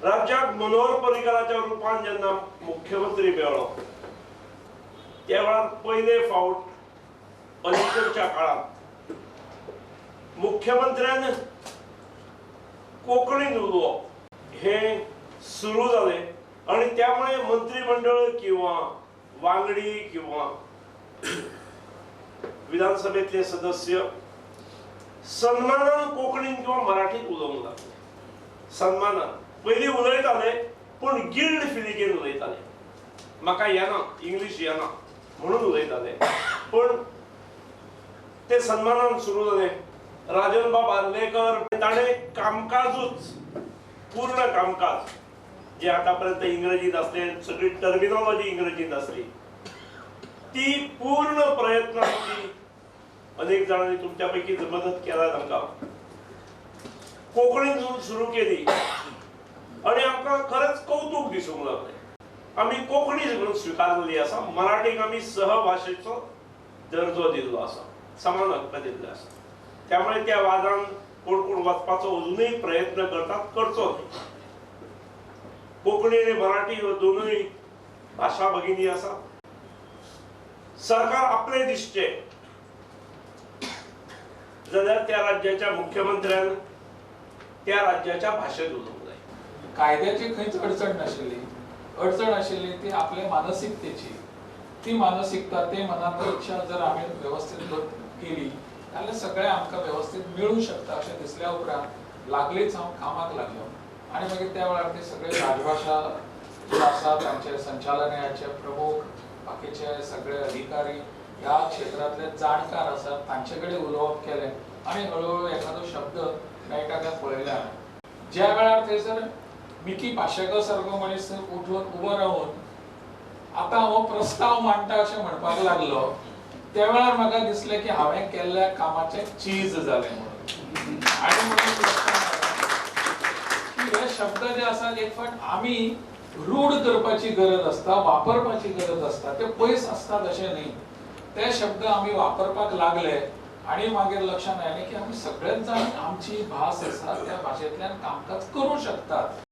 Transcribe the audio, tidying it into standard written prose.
राज्यात मनोहर पर्रीकराच्या रूपान जेन्ना मुख्यमंत्री मेळ्ळो त्या वेळार पयले फावट अलीकडच्या काळात मुख्यमंत्र्यान कोंकणीन उलोवप हे सुरू जाले आणि त्यामुळे मंत्रिमंडळ किंवा वांगडी किंवा विधानसभेतले सदस्य सन्मानान कोंकणीन किंवा मराठीत उलोवंक लागले. सन्मानान पयलीं उलयताले पूण गिल्ड फिलिंगेन उलयताले. म्हाका येना इंग्लीश येना म्हणून उलयताले पण ते सन्मानान सुरू जाले. राजनबाब आर्लेकर ताणे कामकाजूच पूर्ण कामकाज जे आतापर्यंत इंग्रजीत असले सगळी टर्मिनॉलॉजी इंग्रजीत असली ती पूर्ण प्रयत्नांची अनेक जणांनी तुमच्यापैकी मदत केला तांकां कोंकणीतून सुरू केली आणि आमकां खरेंच कौतुक दिसूंक लागलें. आमी कोंकणी म्हणून स्विकारलेली आसा. मराठीक आमी सहभाशेचो दर्जो दिल्लो आसा, समान हक्क दिल्ले आसा. त्यामुळे त्या वादान कोण कोण वचपाचो अजूनही प्रयत्न करतात, करचो न्ही. कोंकणी आणि मराठी ह्यो दोनूय भाषा भगिनी आसा. सरकार आपले दिसचे जाल्यार त्या राज्याच्या मुख्यमंत्र्यान त्या राज्याच्या भाषेत उलोवंक जाय. कायद्याची खंयच अडचण नाशिल्ली. अडचण आशिल्ली ती आपल्या मानसिकतेची. ती मानसिकता ते मनांतली इच्छा जर आम्ही व्यवस्थित केली जाल्यार सगळे आमकां व्यवस्थित मिळू शकता अशें दिसल्या उपरांत लागलीच हांव कामाक लागलो. आणि मागीर त्या वेळार ते सगळे राजभाषा जे आसा तांचे संचालनालयाचे प्रमुख बाकीचे सगळे अधिकारी ह्या क्षेत्रातले जाणकार आसात तांचे कडेन उलोवप केलें आणि हळूहळू एखादो शब्द मेळटा काय पळयले हांवें. ज्या वेळार थंयसर मिकी पाशेकर सारको मनीस उठून उबो रावन आतां हो प्रस्ताव मांडटा अशें म्हणपाक लागलो त्या वेळार म्हाका दिसलें की हांवें केल्ल्या कामाचें चीज जालें म्हणून. आनी म्हणून हे शब्द जे आसात एक फावट आमी रूढ करपाची गरज आसता, वापरपाची गरज आसता. ते पयस आसतात अशें न्ही. ते शब्द आमी वापरपाक लागले आणि मागीर लक्षात आयलें की आमी सगळेच जाण आमची भास आसा त्या भाशेंतल्यान कामकाज करूं शकतात.